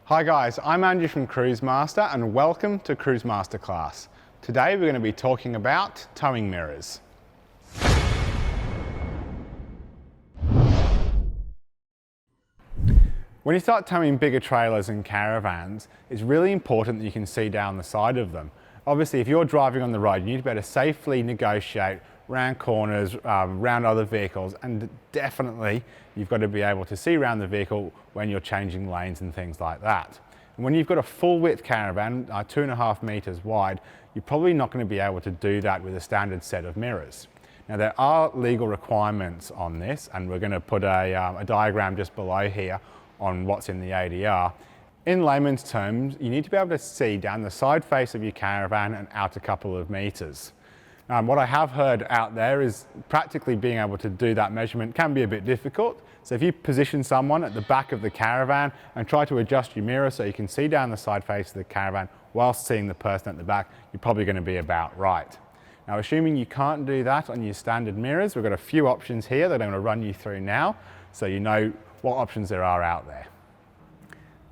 Hi guys, I'm Andrew from Cruisemaster and welcome to CruisemasterClass. Today we're going to be talking about towing mirrors. When you start towing bigger trailers and caravans, it's really important that you can see down the side of them. Obviously, if you're driving on the road, you need to be able to safely negotiate round corners, round other vehicles, and definitely you've got to be able to see around the vehicle when you're changing lanes and things like that. And when you've got a full width caravan, 2.5 meters wide, you're probably not going to be able to do that with a standard set of mirrors. Now there are legal requirements on this, and we're going to put a diagram just below here on what's in the ADR. In layman's terms, you need to be able to see down the side face of your caravan and out a couple of meters. What I have heard out there is practically being able to do that measurement can be a bit difficult. So if you position someone at the back of the caravan and try to adjust your mirror so you can see down the side face of the caravan whilst seeing the person at the back, you're probably going to be about right. Now, assuming you can't do that on your standard mirrors, we've got a few options here that I'm going to run you through now so you know what options there are out there.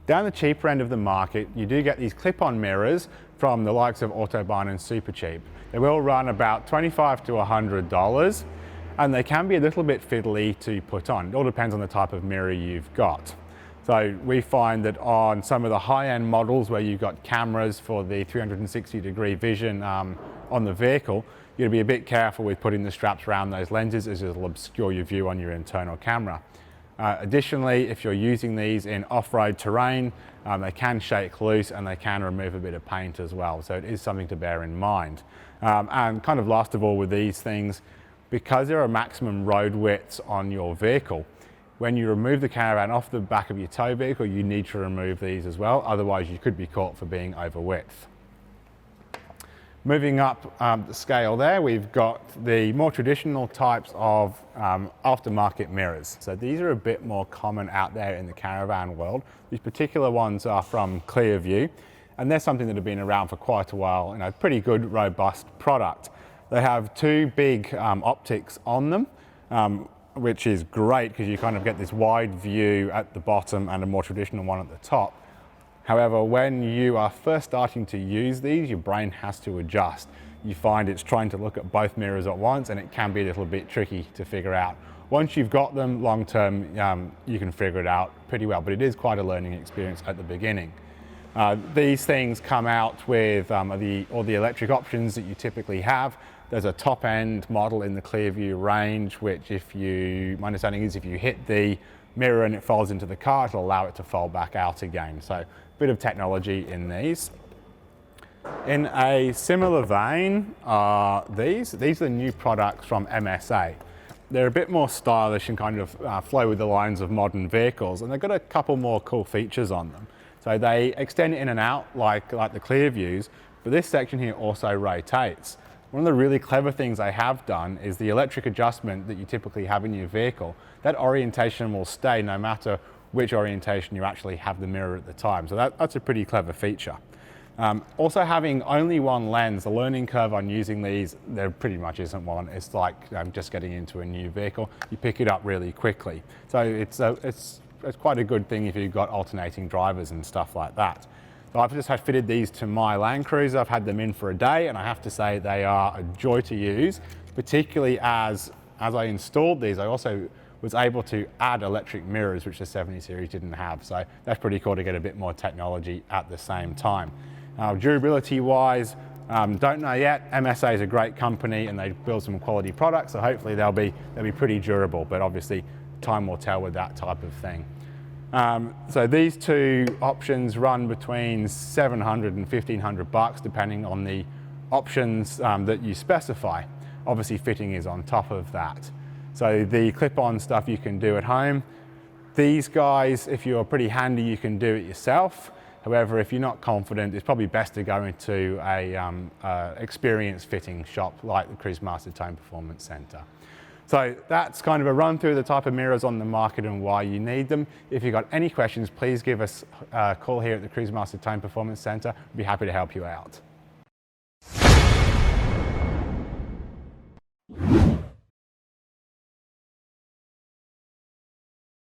Down the cheaper end of the market, you do get these clip-on mirrors from the likes of Autobahn and Supercheap. They will run about $25 to $100, and they can be a little bit fiddly to put on. It all depends on the type of mirror you've got. So we find that on some of the high-end models where you've got cameras for the 360-degree vision on the vehicle, you've got to be a bit careful with putting the straps around those lenses, as it'll obscure your view on your internal camera. Additionally, if you're using these in off-road terrain, they can shake loose and they can remove a bit of paint as well. So it is something to bear in mind. And kind of last of all with these things, because there are maximum road widths on your vehicle, when you remove the caravan off the back of your tow vehicle, you need to remove these as well. Otherwise, you could be caught for being over width. Moving up the scale there, we've got the more traditional types of aftermarket mirrors. So these are a bit more common out there in the caravan world. These particular ones are from Clearview, and they're something that have been around for quite a while, and a pretty good, robust product. They have two big optics on them, which is great because you kind of get this wide view at the bottom and a more traditional one at the top. However, when you are first starting to use these, your brain has to adjust. You find it's trying to look at both mirrors at once, and it can be a little bit tricky to figure out. Once you've got them long term, you can figure it out pretty well, but it is quite a learning experience at the beginning. These things come out with all the electric options that you typically have. There's a top end model in the Clearview range, which my understanding is if you hit the mirror and it folds into the car, it'll allow it to fold back out again. So a bit of technology in these. In a similar vein are these. These are new products from MSA. They're a bit more stylish and kind of flow with the lines of modern vehicles, and they've got a couple more cool features on them. So they extend in and out like the Clearviews, but this section here also rotates. One of the really clever things they have done is the electric adjustment that you typically have in your vehicle. That orientation will stay no matter which orientation you actually have the mirror at the time. So that's a pretty clever feature. Also having only one lens, the learning curve on using these, there pretty much isn't one. It's like just getting into a new vehicle. You pick it up really quickly. So it's quite a good thing if you've got alternating drivers and stuff like that. So I've just fitted these to my Land Cruiser. I've had them in for a day, and I have to say they are a joy to use, particularly as I installed these, I also was able to add electric mirrors, which the 70 series didn't have. So that's pretty cool to get a bit more technology at the same time. Durability wise, don't know yet. MSA is a great company and they build some quality products, so hopefully they'll be pretty durable, but obviously time will tell with that type of thing. So these two options run between $700 and $1,500 depending on the options that you specify. Obviously fitting is on top of that. So the clip-on stuff you can do at home. These guys, if you're pretty handy, you can do it yourself. However, if you're not confident, it's probably best to go into a experienced fitting shop like the Cruisemaster Towing Performance Center. So that's kind of a run through the type of mirrors on the market and why you need them. If you've got any questions, please give us a call here at the Cruisemaster Towing Performance Center. We'd be happy to help you out.